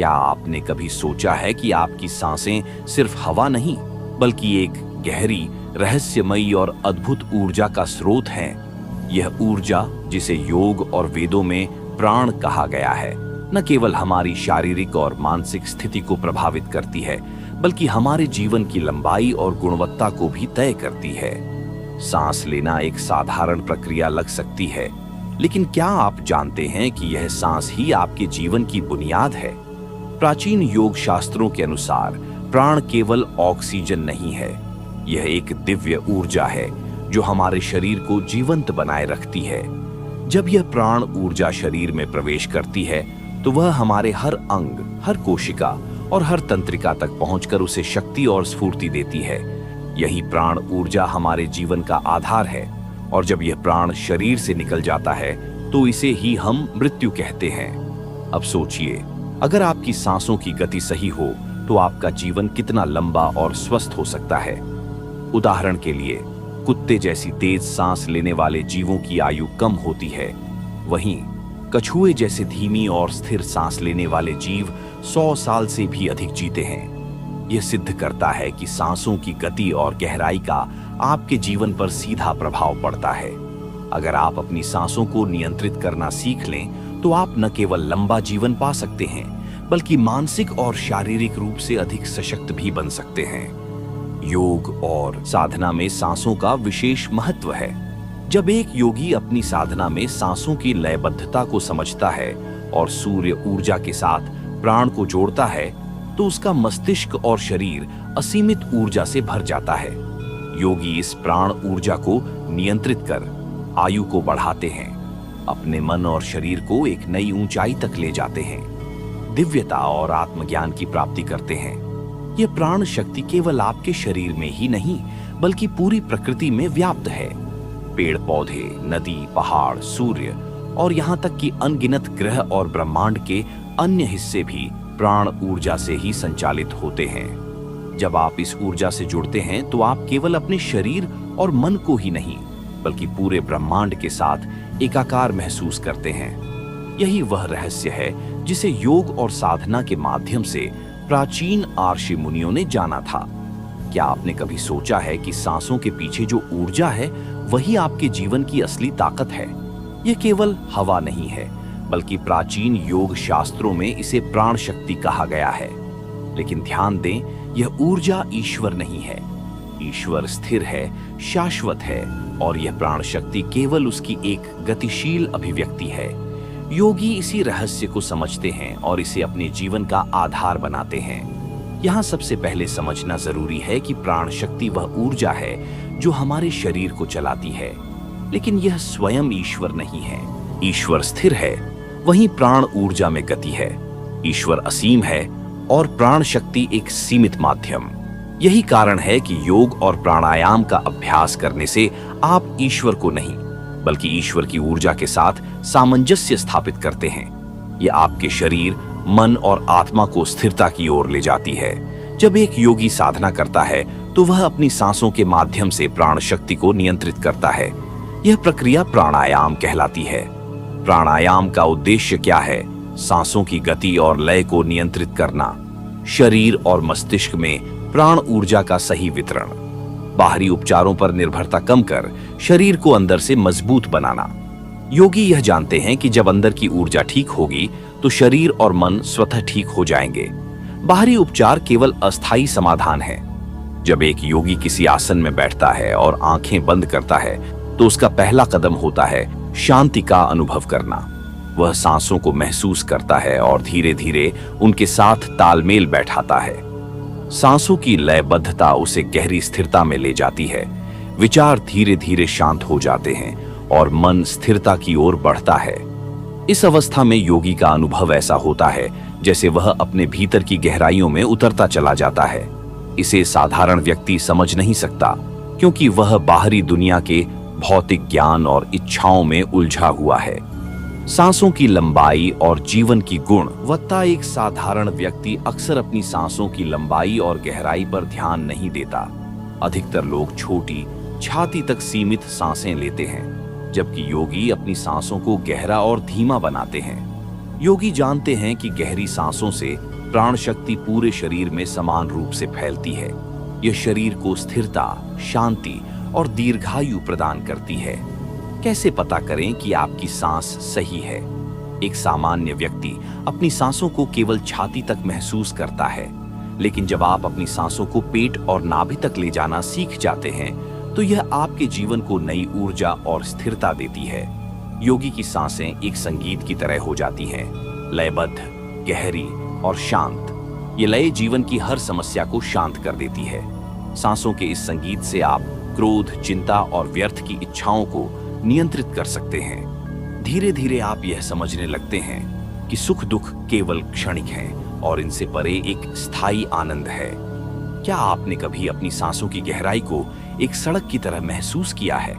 क्या आपने कभी सोचा है कि आपकी सांसें सिर्फ हवा नहीं, बल्कि एक गहरी, रहस्यमयी और अद्भुत ऊर्जा का स्रोत हैं? यह ऊर्जा, जिसे योग और वेदों में प्राण कहा गया है, न केवल हमारी शारीरिक और मानसिक स्थिति को प्रभावित करती है, बल्कि हमारे जीवन की लंबाई और गुणवत्ता को भी तय करती है। सांस लेना एक साधारण प्रक्रिया लग सकती है, लेकिन क्या आप जानते हैं कि यह सांस ही आपके जीवन की बुनियाद है? प्राचीन योग शास्त्रों के अनुसार प्राण केवल ऑक्सीजन नहीं है, यह एक दिव्य ऊर्जा है जो हमारे शरीर को जीवंत बनाए रखती है। जब यह प्राण ऊर्जा शरीर में प्रवेश करती है, तो वह हमारे हर अंग, हर कोशिका और हर तंत्रिका तक पहुंचकर उसे शक्ति और स्फूर्ति देती है। यही प्राण ऊर्जा हमारे जीवन का आधार है, और जब यह प्राण शरीर से निकल जाता है तो इसे ही हम मृत्यु कहते हैं। अब सोचिए, अगर आपकी सांसों की गति सही हो तो आपका जीवन कितना लंबा और स्वस्थ हो सकता है। उदाहरण के लिए, कुत्ते जैसी तेज सांस लेने वाले जीवों की आयु कम होती है, वहीं कछुए जैसे धीमी और स्थिर सांस लेने वाले जीव 100 साल से भी अधिक जीते हैं। यह सिद्ध करता है कि सांसों की गति और गहराई का आपके जीवन पर सीधा प्रभाव पड़ता है। अगर आप अपनी सांसों को नियंत्रित करना सीख लें, तो आप न केवल लंबा जीवन पा सकते हैं, बल्कि मानसिक और शारीरिक रूप से अधिक सशक्त भी बन सकते हैं। योग और साधना में सांसों का विशेष महत्व है। जब एक योगी अपनी साधना में सांसों की लयबद्धता को समझता है और सूर्य ऊर्जा के साथ प्राण को जोड़ता है, तो उसका मस्तिष्क और शरीर असीमित ऊर्जा से भर जाता है। योगी इस प्राण ऊर्जा को नियंत्रित कर आयु को बढ़ाते हैं, अपने मन और शरीर को एक नई ऊंचाई तक ले जाते हैं, दिव्यता और आत्मज्ञान की प्राप्ति करते हैं। यह प्राण शक्ति केवल आपके शरीर में ही नहीं, बल्कि पूरी प्रकृति में व्याप्त है। पेड़ पौधे, नदी, पहाड़, सूर्य और यहाँ तक कि अनगिनत ग्रह और ब्रह्मांड के अन्य हिस्से भी प्राण ऊर्जा से ही संचालित होते हैं। जब आप इस ऊर्जा से जुड़ते हैं, तो आप केवल अपने शरीर और मन को ही नहीं, बल्कि पूरे ब्रह्मांड के साथ एकाकार महसूस करते हैं। यही वह रहस्य है जिसे योग और साधना के माध्यम से प्राचीन आर्षि मुनियों ने जाना था। क्या आपने कभी सोचा है कि सांसों के पीछे जो ऊर्जा है, वही आपके जीवन की असली ताकत है? यह केवल हवा नहीं है, बल्कि प्राचीन योग शास्त्रों में इसे प्राण शक्ति कहा गया है। लेकिन ध्यान दें, यह ऊर्जा ईश्वर नहीं है। ईश्वर स्थिर है, शाश्वत है, और यह प्राण शक्ति केवल उसकी एक गतिशील अभिव्यक्ति है। योगी इसी रहस्य को समझते हैं और इसे अपने जीवन का आधार बनाते हैं। यहाँ सबसे पहले समझना जरूरी है कि प्राण शक्ति वह ऊर्जा है जो हमारे शरीर को चलाती है, लेकिन यह स्वयं ईश्वर नहीं है। ईश्वर स्थिर है, वहीं प्राण ऊर्जा में गति है। ईश्वर असीम है और प्राण शक्ति एक सीमित माध्यम। यही कारण है कि योग और प्राणायाम का अभ्यास करने से आप ईश्वर को नहीं, बल्कि ईश्वर की ऊर्जा के साथ सामंजस्य स्थापित करते हैं। यह आपके शरीर, मन और आत्मा को स्थिरता की ओर ले जाती है। जब एक योगी साधना करता है, तो वह अपनी सांसों के माध्यम से प्राण शक्ति को नियंत्रित करता है। यह प्रक्रिया प्राणायाम कहलाती है। प्राणायाम का उद्देश्य क्या है? सांसों की गति और लय को नियंत्रित करना, शरीर और मस्तिष्क में प्राण ऊर्जा का सही वितरण, बाहरी उपचारों पर निर्भरता कम कर शरीर को अंदर से मजबूत बनाना। योगी यह जानते हैं कि जब अंदर की ऊर्जा ठीक होगी, तो शरीर और मन स्वतः ठीक हो जाएंगे। बाहरी उपचार केवल अस्थायी समाधान है। जब एक योगी किसी आसन में बैठता है और आंखें बंद करता है, तो उसका पहला कदम होता है शांति का अनुभव करना। वह सांसों को महसूस करता है और धीरे धीरे उनके साथ तालमेल बैठाता है। सांसों की लयबद्धता उसे गहरी स्थिरता में ले जाती है। विचार धीरे धीरे शांत हो जाते हैं और मन स्थिरता की ओर बढ़ता है। इस अवस्था में योगी का अनुभव ऐसा होता है जैसे वह अपने भीतर की गहराइयों में उतरता चला जाता है। इसे साधारण व्यक्ति समझ नहीं सकता, क्योंकि वह बाहरी दुनिया के भौतिक ज्ञान और इच्छाओं में उलझा हुआ है। सांसों की लंबाई और जीवन की गुणवत्ता। एक साधारण व्यक्ति अक्सर अपनी सांसों की लंबाई और गहराई पर ध्यान नहीं देता। अधिकतर लोग छोटी, छाती तक सीमित सांसें लेते हैं, जबकि योगी अपनी सांसों को गहरा और धीमा बनाते हैं। योगी जानते हैं कि गहरी सांसों से प्राण शक्ति पूरे शरीर में समान रूप से फैलती है। यह शरीर को स्थिरता, शांति और दीर्घायु प्रदान करती है। कैसे पता करें कि आपकी सांस सही है? एक सामान्य व्यक्ति अपनी सांसों को केवल छाती तक महसूस करता है, लेकिन जब आप अपनी सांसों को पेट और नाभि तक ले जाना सीख जाते हैं, तो यह आपके जीवन को नई ऊर्जा और स्थिरता देती है। योगी की सांसें एक संगीत की तरह हो जाती हैं, लयबद्ध, गहरी और शांत। ये लय जीवन की हर समस्या को शांत कर देती है। सांसों के इस संगीत से आप क्रोध, चिंता और व्यर्थ की इच्छाओं को नियंत्रित कर सकते हैं। धीरे धीरे आप यह समझने लगते हैं कि सुख दुख केवल क्षणिक हैं और इनसे परे एक स्थायी आनंद है। क्या आपने कभी अपनी सांसों की गहराई को एक सड़क की तरह महसूस किया है?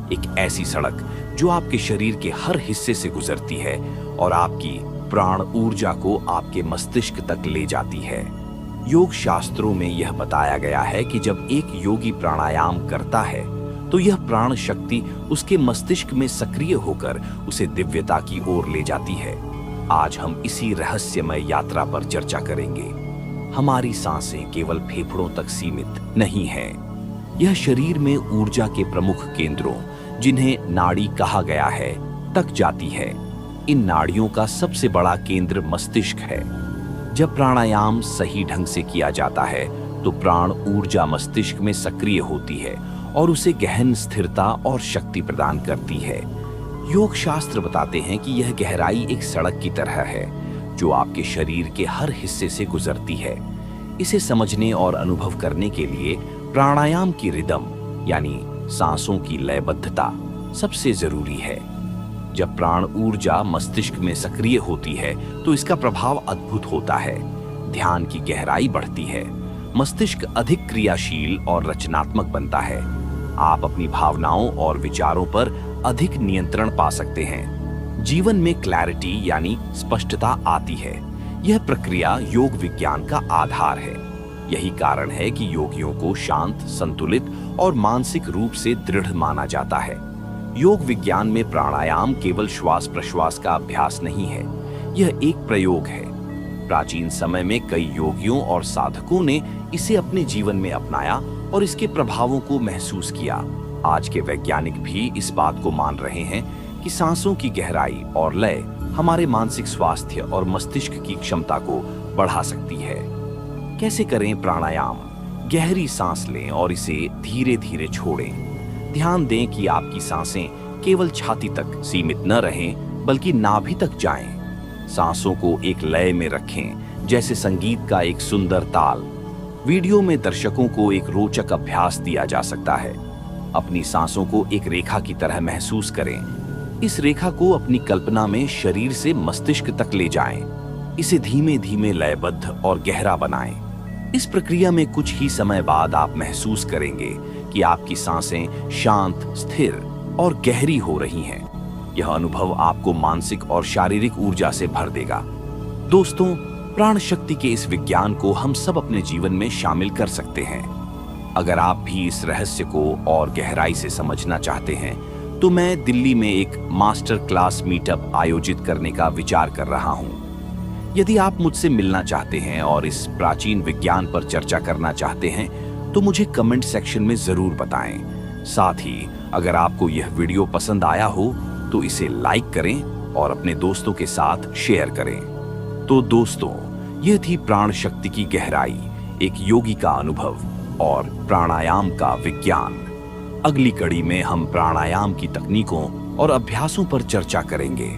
एक ऐसी सड़क जो आपके शरीर के हर हिस्से से गुजरती है और आपकी प्राण ऊर्जा को आपके मस्तिष्क तक ले जाती है। योग शास्त्रों में यह बताया गया है कि जब एक योगी प्राणायाम करता है तो यह प्राण शक्ति उसके मस्तिष्क में सक्रिय होकर उसे दिव्यता की ओर ले जाती है। आज हम इसी रहस्यमय यात्रा पर चर्चा करेंगे। हमारी सांसें केवल फेफड़ों तक सीमित नहीं हैं। यह शरीर में ऊर्जा के प्रमुख केंद्रों, जिन्हें नाड़ी कहा गया है, तक जाती है। इन नाड़ियों का सबसे बड़ा केंद्र मस्तिष्क है। जब प्राणायाम सही ढंग से किया जाता है तो प्राण ऊर्जा मस्तिष्क में सक्रिय होती है और उसे गहन स्थिरता और शक्ति प्रदान करती है। योग शास्त्र बताते हैं कि यह गहराई एक सड़क की तरह है जो आपके शरीर के हर हिस्से से गुजरती है। इसे समझने और अनुभव करने के लिए प्राणायाम की रिदम यानी सांसों की लयबद्धता सबसे जरूरी है। जब प्राण ऊर्जा मस्तिष्क में सक्रिय होती है तो इसका प्रभाव अद्भुत होता है। ध्यान की गहराई बढ़ती है, मस्तिष्क अधिक क्रियाशील और रचनात्मक बनता है। आप अपनी भावनाओं और विचारों पर अधिक नियंत्रण पा सकते हैं। जीवन में क्लैरिटी यानी स्पष्टता आती है। यह प्रक्रिया योग विज्ञान का आधार है। यही कारण है कि योगियों को शांत, संतुलित और मानसिक रूप से दृढ़ माना जाता है। योग विज्ञान में प्राणायाम केवल श्वास प्रश्वास का अभ्यास नहीं है, यह एक प्रयोग है। प्राचीन समय में कई योगियों और साधकों ने इसे अपने जीवन में अपनाया और इसके प्रभावों को महसूस किया। आज के वैज्ञानिक भी इस बात को मान रहे हैं कि सांसों की गहराई और लय हमारे मानसिक स्वास्थ्य और मस्तिष्क की क्षमता को बढ़ा सकती है। कैसे करें प्राणायाम? गहरी सांस लें और इसे धीरे धीरे छोड़ें। ध्यान दें कि आपकी सांसें केवल छाती तक सीमित न रहें, बल्कि नाभि तक जाएं। सांसों को एक लय में रखें, जैसे संगीत का एक सुंदर ताल। वीडियो में दर्शकों को एक रोचक अभ्यास दिया जा सकता है। अपनी सांसों को एक रेखा की तरह महसूस करें। इस रेखा को अपनी कल्पना में शरीर से मस्तिष्क तक ले जाएं। इसे धीमे धीमे लयबद्ध और गहरा बनाएं। इस प्रक्रिया में कुछ ही समय बाद आप महसूस करेंगे कि आपकी सांसें शांत, स्थिर और गहरी हो रही हैं। यह अनुभव आपको मानसिक और शारीरिक ऊर्जा से भर देगा। दोस्तों, प्राण शक्ति के इस विज्ञान को हम सब अपने जीवन में शामिल कर सकते हैं। अगर आप भी इस रहस्य को और गहराई से समझना चाहते हैं तो मैं दिल्ली में एक मास्टर क्लास मीटअप आयोजित करने का विचार कर रहा हूं। यदि आप मुझसे मिलना चाहते हैं और इस प्राचीन विज्ञान पर चर्चा करना चाहते हैं तो मुझे कमेंट सेक्शन में जरूर बताएं। साथ ही अगर आपको यह वीडियो पसंद आया हो तो इसे लाइक करें और अपने दोस्तों के साथ शेयर करें। तो दोस्तों, यह थी प्राण शक्ति की गहराई, एक योगी का अनुभव और प्राणायाम का विज्ञान। अगली कड़ी में हम प्राणायाम की तकनीकों और अभ्यासों पर चर्चा करेंगे।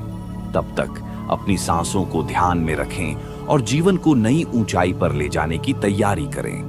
तब तक अपनी सांसों को ध्यान में रखें और जीवन को नई ऊंचाई पर ले जाने की तैयारी करें।